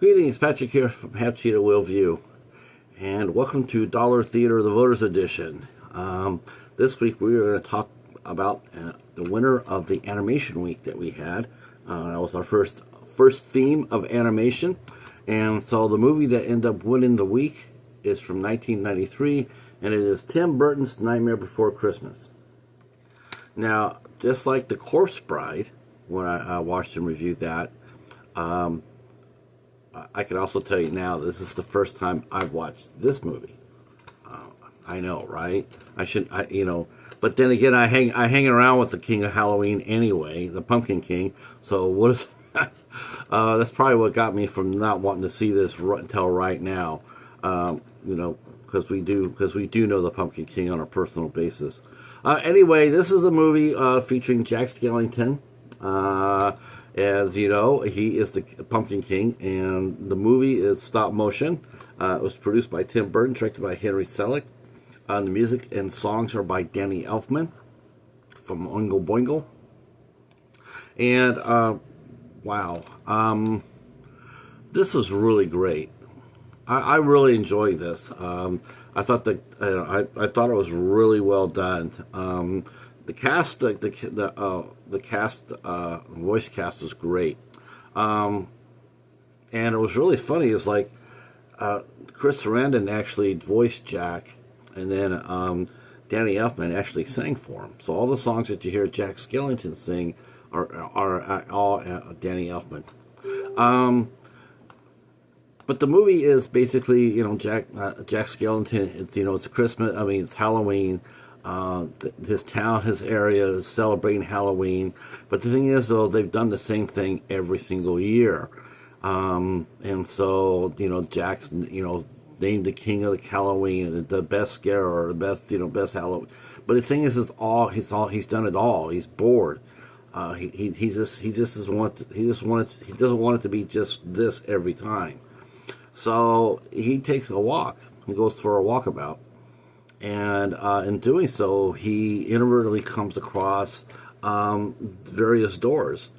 Greetings, Patrick here from Cheetah Will View, and welcome to Dollar Theater, the Voters Edition. This week we are going to talk about the winner of the animation week that we had. That was our first theme of animation, and so the movie that ended up winning the week is from 1993, and it is Tim Burton's Nightmare Before Christmas. Now, just like The Corpse Bride, when I watched and reviewed that, I can also tell you now, this is the first time I've watched this movie. I know, right? But then again, I hang around with the King of Halloween anyway, the Pumpkin King. So what is that's probably what got me from not wanting to see this until right now. Because we do know the Pumpkin King on a personal basis. Anyway, this is a movie featuring Jack Skellington. As you know, he is the Pumpkin King, and the movie is stop motion. It was produced by Tim Burton, directed by Henry Selick. The music and songs are by Danny Elfman from Oingo Boingo. And wow, this was really great. I really enjoyed this. I thought that I thought it was really well done. The cast, voice cast was great, and it was really funny. It's like Chris Sarandon actually voiced Jack, and then Danny Elfman actually sang for him. So all the songs that you hear Jack Skellington sing are all Danny Elfman. But the movie is basically, Jack Skellington. It's Christmas. It's Halloween. His town, his area is celebrating Halloween, but the thing is, though, they've done the same thing every single year, and so Jack's named the King of the Halloween, the best scare or the best Halloween. But the thing is, he's done it all. He's bored. He doesn't want it to be just this every time. So he takes a walk. He goes for a walkabout. And in doing so, he inadvertently comes across various doors,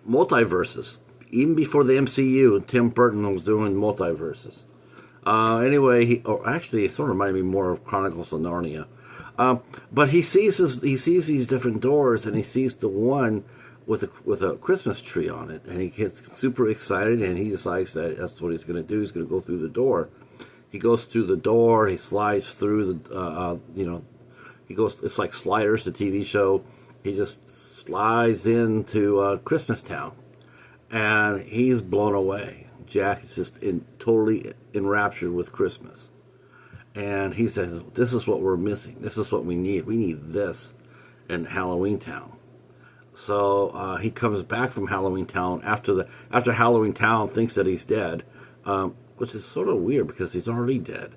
multiverses. Even before the MCU, Tim Burton was doing multiverses. Anyway, it sort of reminded me more of Chronicles of Narnia. But he sees these different doors, and he sees the one with a Christmas tree on it, and he gets super excited, and he decides that that's what he's going to do. He's going to go through the door. He goes through the door. He slides through he goes. It's like Sliders, the TV show. He just slides into Christmas Town, and he's blown away. Jack is just totally enraptured with Christmas, and he says, "This is what we're missing. This is what we need. We need this in Halloween Town." So he comes back from Halloween Town after Halloween Town thinks that he's dead. Which is sort of weird because he's already dead.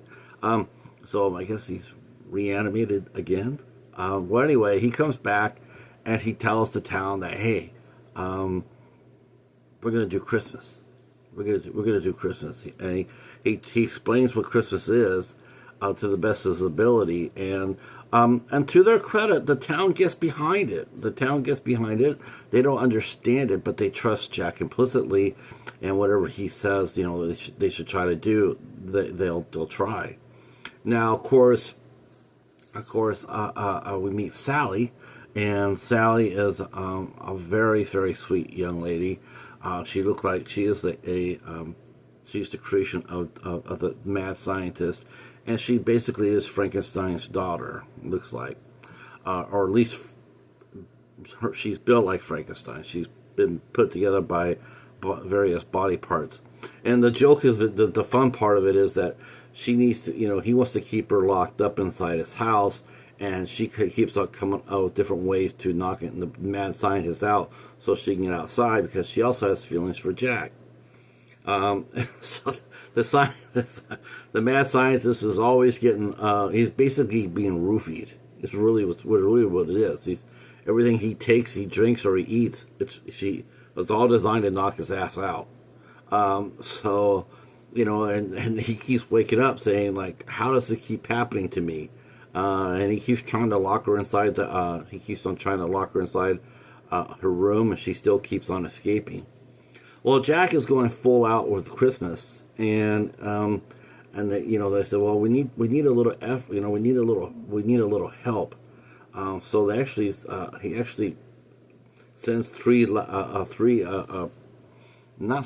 So I guess he's reanimated again. Well, anyway, he comes back and he tells the town that, hey, we're gonna do Christmas. We're gonna do Christmas. And he explains what Christmas is to the best of his ability, and to their credit, the town gets behind it. They don't understand it, but they trust Jack implicitly, and whatever he says, they should try to do. They'll try. Now, of course, we meet Sally, and Sally is a very, very sweet young lady. She looks like she is she's the creation of the mad scientist. And she basically is Frankenstein's daughter, looks like. Or at least she's built like Frankenstein. She's been put together by various body parts. And the joke is that the fun part of it is that she needs to, he wants to keep her locked up inside his house, and she keeps on coming out with different ways to knock the mad scientist out so she can get outside, because she also has feelings for Jack. So the mad scientist is always getting, he's basically being roofied. It's really what it is. Everything he takes, he drinks, or he eats, it's all designed to knock his ass out. So, and he keeps waking up saying, like, how does it keep happening to me? And he keeps trying to lock her inside her room, and she still keeps on escaping. Well, Jack is going full out with Christmas, and they said, well, we need a little we need a little help. So they actually he actually sends three not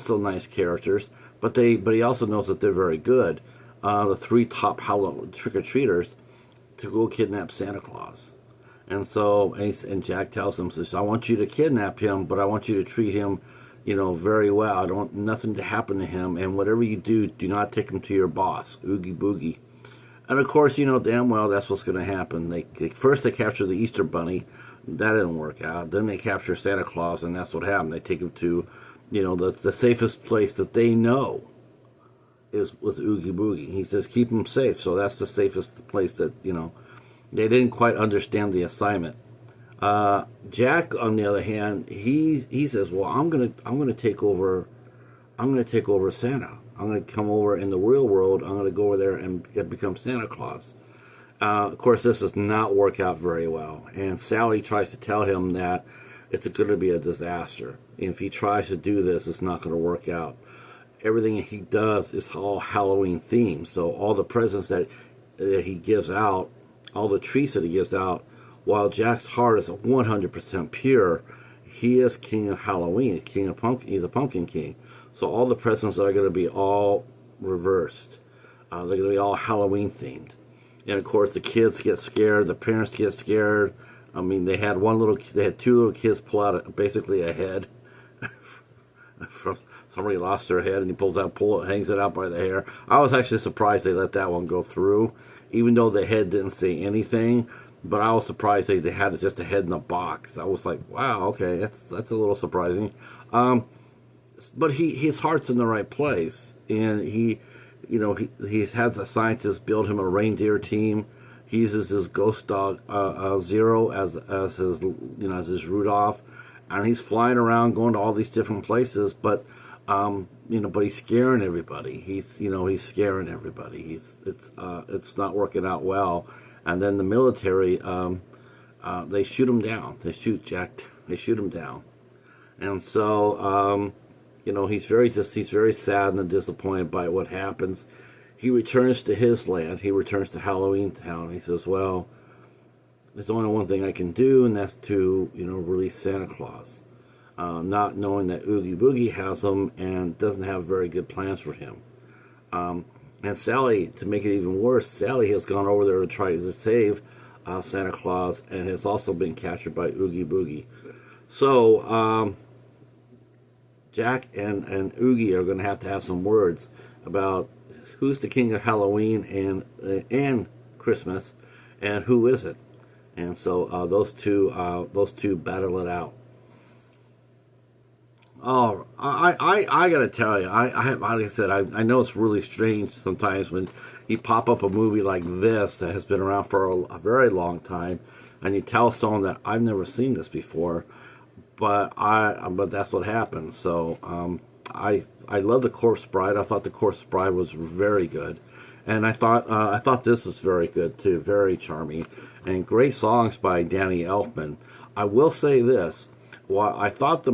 so nice characters, but he also knows that they're very good. The three top Halloween trick or treaters to go kidnap Santa Claus. And Jack tells him, says, I want you to kidnap him, but I want you to treat him, very well. I don't want nothing to happen to him, and whatever you do, do not take him to your boss, Oogie Boogie. And of course, damn well that's what's going to happen. First they capture the Easter Bunny, that didn't work out. Then they capture Santa Claus, and that's what happened. They take him to, the safest place that they know is with Oogie Boogie. He says keep him safe, so that's the safest place that they didn't quite understand the assignment. Jack, on the other hand, he says, well, I'm gonna take over Santa. I'm gonna come over in the real world. I'm gonna go over there and become Santa Claus. Of course, this does not work out very well, and Sally tries to tell him that it's going to be a disaster. And if he tries to do this, it's not going to work out. Everything he does is all Halloween themed, so all the presents that he gives out, all the treats that he gives out, while Jack's heart is 100% pure, he is king of Halloween. He's king of pumpkin. He's a pumpkin king. So all the presents are going to be all reversed. They're going to be all Halloween themed. And of course, the kids get scared. The parents get scared. I mean, they had two little kids pull out basically a head from somebody lost their head, and he hangs it out by the hair. I was actually surprised they let that one go through, even though the head didn't say anything. But I was surprised they had just a head in a box. I was like, wow, okay, that's a little surprising. But his heart's in the right place, and he had the scientists build him a reindeer team. He uses his ghost dog Zero as his Rudolph, and he's flying around going to all these different places. But but he's scaring everybody. He's scaring everybody. It's not working out well. And then the military, they shoot him down. They shoot Jack. They shoot him down, and so he's very sad and disappointed by what happens. He returns to his land. He returns to Halloween Town. He says, well, there's only one thing I can do, and that's to, release Santa Claus. Not knowing that Oogie Boogie has him and doesn't have very good plans for him. And Sally, to make it even worse, Sally has gone over there to try to save Santa Claus and has also been captured by Oogie Boogie. So, Jack and Oogie are going to have some words about who's the king of Halloween and Christmas, and who isn't. And so those two battle it out. Oh, I gotta tell you, like I said, I know it's really strange sometimes when you pop up a movie like this that has been around for a very long time, and you tell someone that I've never seen this before, but that's what happens. So I love The Corpse Bride. I thought The Corpse Bride was very good, and I thought this was very good too, very charming, and great songs by Danny Elfman. I will say this. Well, I thought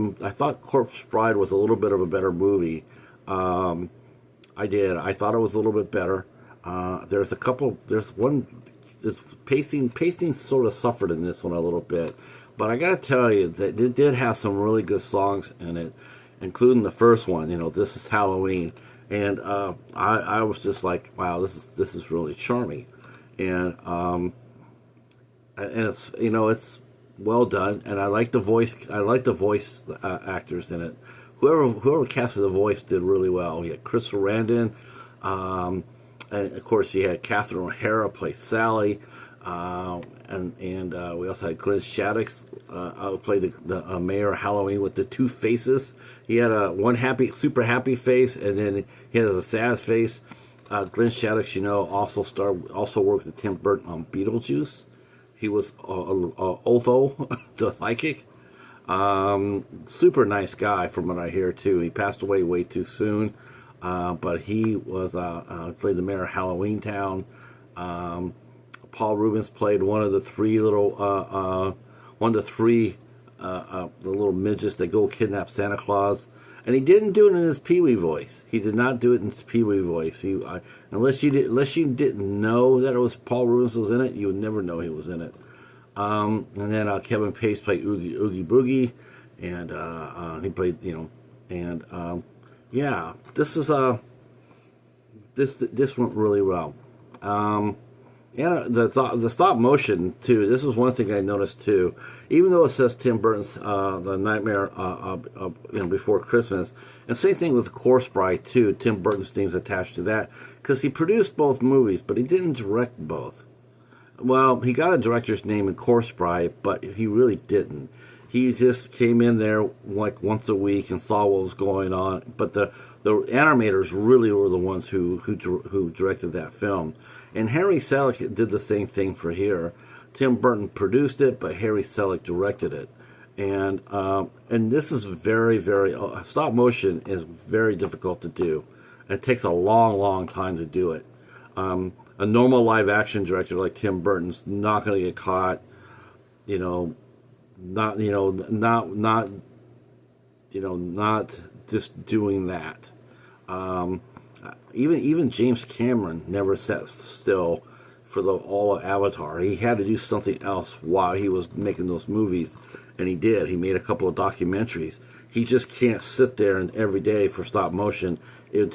Corpse Bride was a little bit of a better movie. I did. I thought it was a little bit better. There's pacing sort of suffered in this one a little bit, but I gotta tell you that it did have some really good songs in it, including the first one. This is Halloween, and I was just like, wow, this is really charming, and it's it's well done, and I like the voice. I like the voice actors in it. Whoever casted the voice did really well. You had Chris Sarandon, and of course you had Catherine O'Hara play Sally, and we also had Glenn Shadix play the Mayor of Halloween with the two faces. He had one super happy face, and then he had a sad face. Glenn Shadix, also worked with Tim Burton on Beetlejuice. He was Otho, the psychic. Super nice guy, from what I hear too. He passed away way too soon, but he was played the mayor of Halloween Town. Paul Rubens played one of the three the little midgets that go kidnap Santa Claus, And he didn't do it in his Pee Wee voice. He did not do it in his Pee Wee voice. Unless you didn't know that it was Paul Reubens was in it, you would never know he was in it. And then Kevin Pace played Oogie Boogie, and he played, yeah, this is this went really well. And the stop motion too. This is one thing I noticed too. Even though it says Tim Burton's The Nightmare Before Christmas, and same thing with Corpse Bride too. Tim Burton's name's attached to that because he produced both movies, but he didn't direct both. Well, he got a director's name in Corpse Bride, but he really didn't. He just came in there like once a week and saw what was going on. But the animators really were the ones who directed that film. And Harry Selick did the same thing for here. Tim Burton produced it, but Harry Selick directed it. And this is very, very stop motion is very difficult to do. It takes a long, long time to do it. A normal live action director like Tim Burton's not going to get caught, not just doing that. Even James Cameron never sat still for all of Avatar. He had to do something else while he was making those movies, and he did. He made a couple of documentaries. He just can't sit there and every day for stop motion. It'll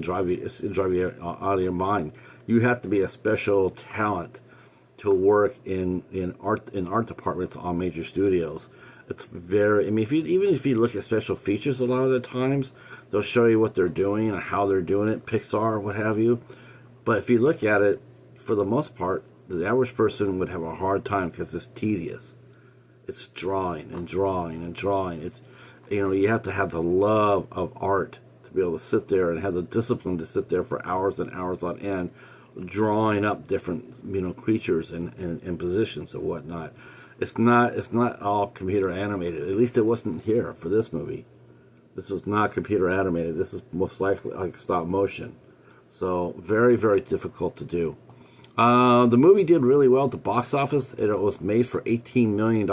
drive you out of your mind. You have to be a special talent to work in art departments on major studios. It's very. I mean, even if you look at special features, a lot of the times they'll show you what they're doing and how they're doing it, Pixar, what have you. But if you look at it, for the most part, the average person would have a hard time because it's tedious. It's drawing and drawing and drawing. It's, you have to have the love of art to be able to sit there and have the discipline to sit there for hours and hours on end, drawing up different, creatures and positions and whatnot. It's not all computer animated. At least it wasn't here for this movie. This was not computer animated. This is most likely like stop motion. So very, very difficult to do. The movie did really well at the box office. It was made for $18 million.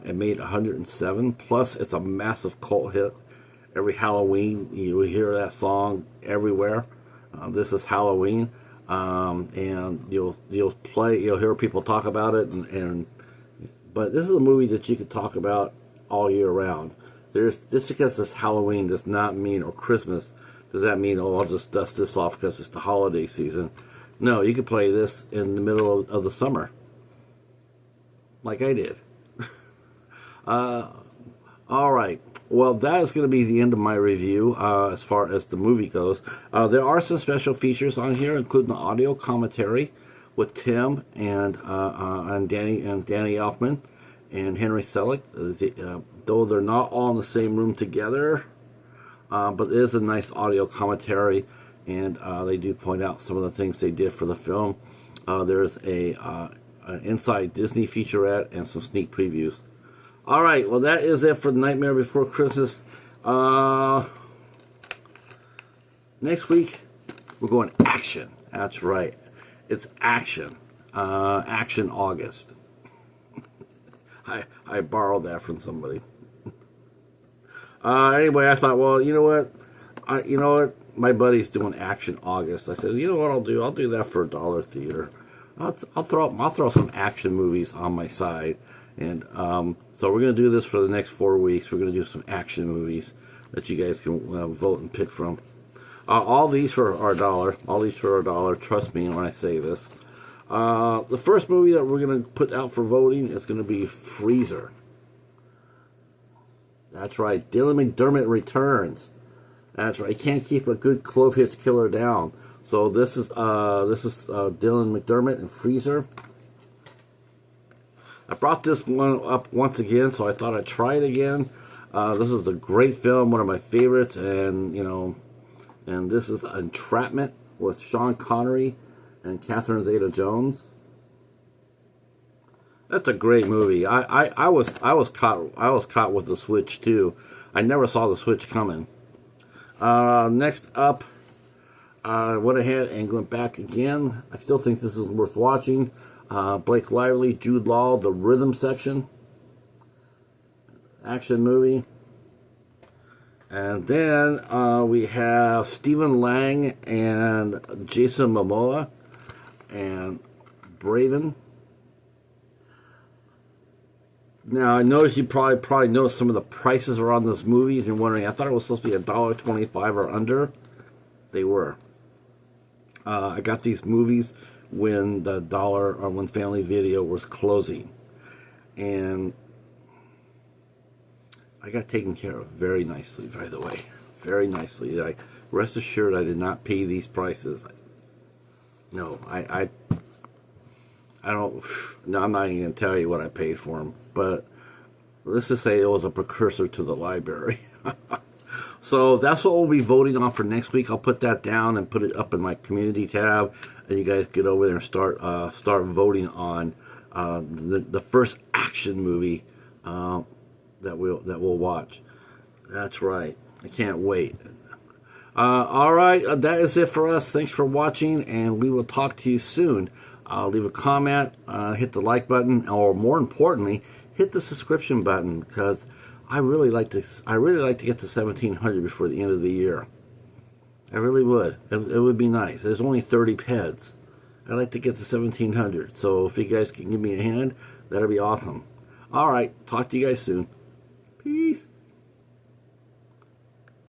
It made 107. Plus, it's a massive cult hit. Every Halloween, you hear that song everywhere. This is Halloween, and you'll hear people talk about it. But this is a movie that you could talk about all year round. Just because it's Halloween does not mean, or Christmas, does that mean, I'll just dust this off because it's the holiday season. No, you could play this in the middle of the summer, like I did. All right. Well, that is going to be the end of my review as far as the movie goes. There are some special features on here, including the audio commentary with Tim and Danny Elfman and Henry Selick. Though they're not all in the same room together, but it is a nice audio commentary, and they do point out some of the things they did for the film. There's an Inside Disney featurette and some sneak previews. All right, well, that is it for The Nightmare Before Christmas. Next week, we're going action. That's right. It's action. Action August. I borrowed that from somebody. Anyway, I thought, well, you know what? My buddy's doing Action August. I said, you know what I'll do? I'll do that for $1 theater. I'll throw some action movies on my side. And so we're going to do this for the next 4 weeks. We're going to do some action movies that you guys can vote and pick from. All these for $1. All these for $1. Trust me when I say this. The first movie that we're going to put out for voting is going to be Freezer. That's right. Dylan McDermott returns. That's right. He can't keep a good clove hitch killer down. So this is Dylan McDermott and Freezer. I brought this one up once again, so I thought I'd try it again. This is a great film, one of my favorites, and this is Entrapment with Sean Connery and Catherine Zeta-Jones. That's a great movie. I was caught with the switch too. I never saw the switch coming. Next up, I went ahead and went back again. I still think this is worth watching. Blake Lively, Jude Law, The Rhythm Section. Action movie. And then we have Stephen Lang and Jason Momoa and Braven. Now, I noticed you probably noticed some of the prices around those movies. You're wondering, I thought it was supposed to be $1.25 or under. They were. I got these movies when the dollar or when Family Video was closing. And I got taken care of very nicely, by the way. Very nicely. Rest assured I did not pay these prices. No, I don't. No, I'm not even going to tell you what I paid for them. But let's just say it was a precursor to the library. So that's what we'll be voting on for next week. I'll put that down and put it up in my community tab, and you guys get over there and start voting on the first action movie that we'll watch. That's right. I can't wait. All right, that is it for us. Thanks for watching, and we will talk to you soon. Leave a comment, hit the like button, or more importantly, hit the subscription button, because I really like to get to 1,700 before the end of the year. I really would. It would be nice. There's only 30 heads. I'd like to get to 1,700. So if you guys can give me a hand, that'd be awesome. All right, talk to you guys soon. Peace.